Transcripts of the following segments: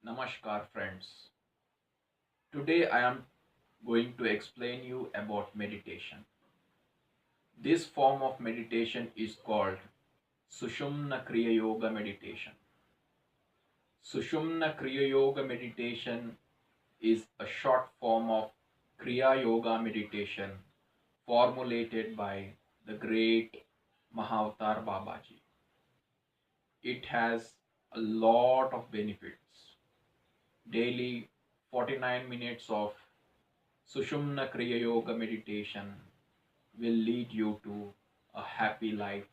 Namaskar friends. Today I am going to explain you about meditation. This form of meditation is called Sushumna Kriya Yoga meditation. Sushumna Kriya Yoga meditation is a short form of Kriya Yoga meditation formulated by the great Mahavatar Babaji. It has a lot of benefits. Daily 49 minutes of Sushumna Kriya Yoga meditation will lead you to a happy life,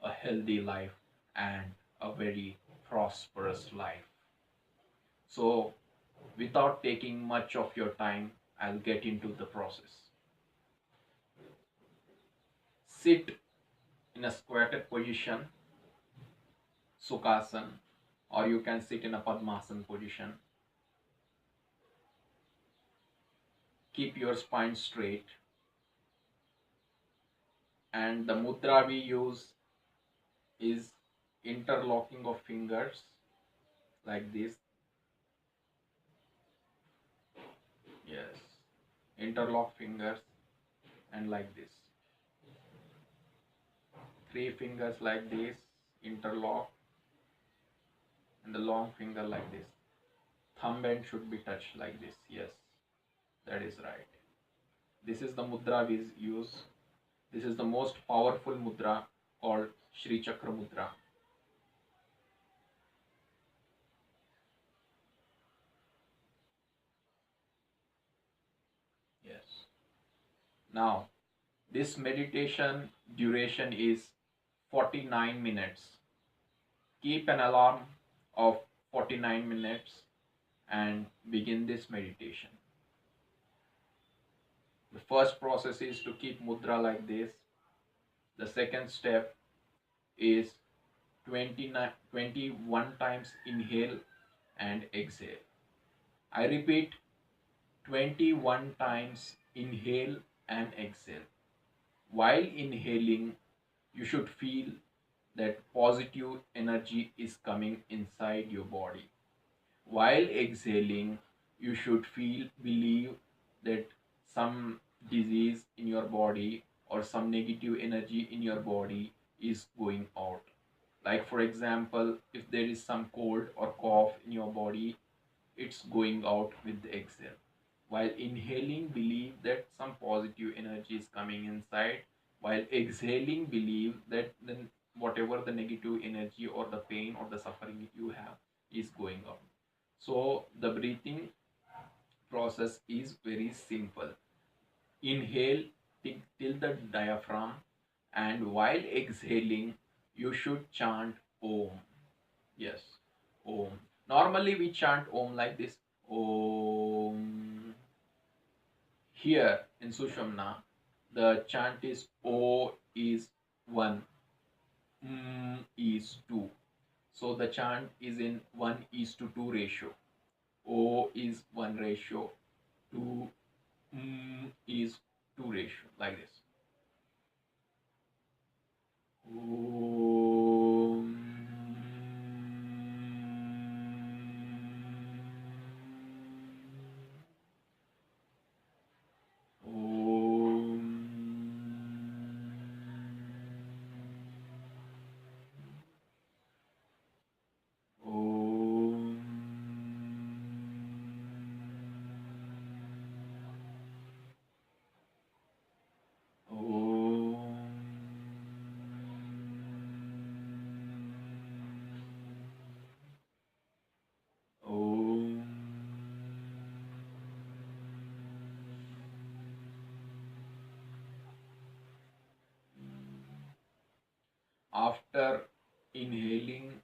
a healthy life, and a very prosperous life. So, without taking much of your time, I'll get into the process. Sit in a squatted position, Sukhasan, or you can sit in a Padmasan position. Keep your spine straight, and the mudra we use is interlocking of fingers like this. Yes, interlock fingers and like this. Three fingers like this, interlock, and the long finger like this. Thumb end should be touched like this. Yes, that is right. This is the mudra we use. This is the most powerful mudra called Shri Chakra mudra. Yes. Now, this meditation duration is 49 minutes. Keep an alarm of 49 minutes and begin this meditation. The first process is to keep mudra like this. The second step is 21 times inhale and exhale. I repeat, 21 times inhale and exhale. While inhaling, you should feel that positive energy is coming inside your body. While exhaling, you should believe that some disease in your body or some negative energy in your body is going out. Like for example, if there is some cold or cough in your body, it's going out with the exhale. While inhaling, believe that some positive energy is coming inside. While exhaling, believe that then whatever the negative energy or the pain or the suffering you have is going out. So the breathing process is very simple. Inhale till the diaphragm, and while exhaling, you should chant Om. Yes, Om. Normally we chant Om like this. Om. Here in Sushumna, the chant is O is 1, is 2. So the chant is in 1:2 ratio. O is 1 ratio, 2 is 2 ratio, like this. Om. Om. Om. Om. Om. After inhaling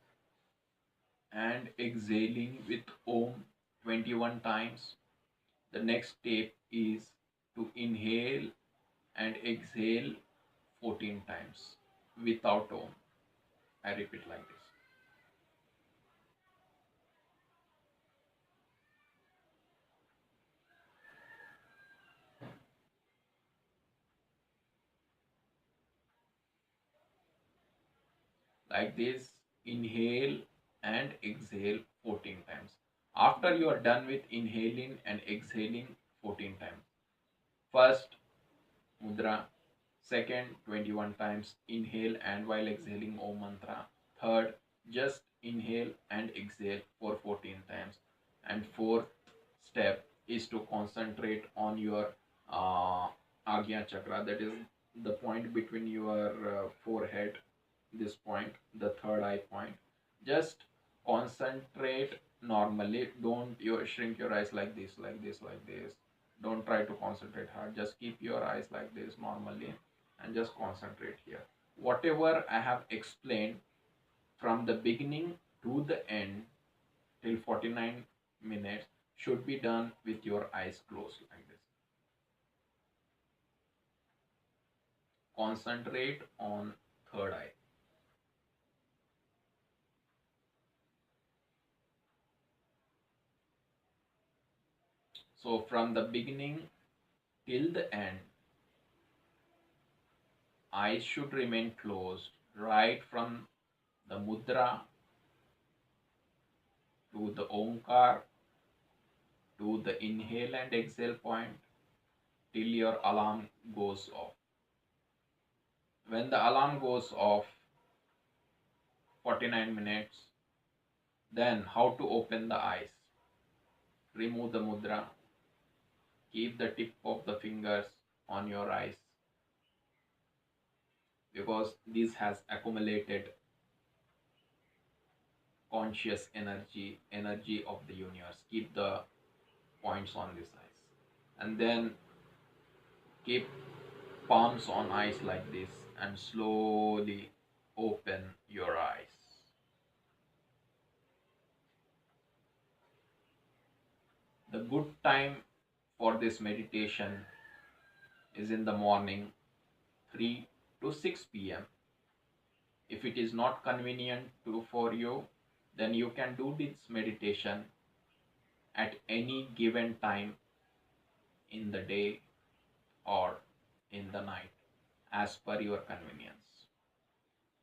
and exhaling with Om 21 times, the next step is to inhale and exhale 14 times without Om. I repeat like this. Like this, inhale and exhale 14 times. After you are done with inhaling and exhaling 14 times, first mudra, second 21 times inhale and while exhaling Om mantra, third just inhale and exhale for 14 times, and fourth step is to concentrate on your uh, agnya chakra, that is the point between your forehead, this point, the third eye point. Just concentrate normally, don't you shrink your eyes like this, like this, like this. Don't try to concentrate hard, just keep your eyes like this normally and just concentrate here. Whatever I have explained from the beginning to the end till 49 minutes should be done with your eyes closed like this. Concentrate on third eye. So from the beginning till the end, eyes should remain closed right from the mudra to the omkar to the inhale and exhale point till your alarm goes off. When the alarm goes off, 49 minutes, then how to open the eyes? Remove the mudra, keep the tip of the fingers on your eyes because this has accumulated conscious energy, energy of the universe. Keep the points on these eyes and then keep palms on eyes like this and slowly open your eyes. The good time for this meditation is in the morning 3 to 6 p.m. If it is not convenient for you, then you can do this meditation at any given time in the day or in the night as per your convenience.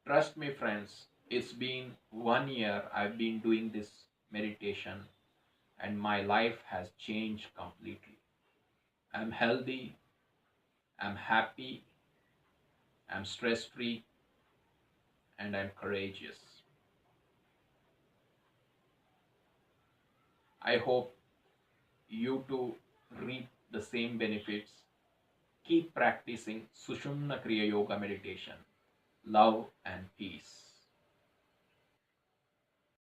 Trust me, friends, it's been 1 year I've been doing this meditation and my life has changed completely. I'm healthy, I'm happy, I'm stress free, and I'm courageous. I hope you too reap the same benefits. Keep practicing Sushumna Kriya Yoga meditation. Love and peace.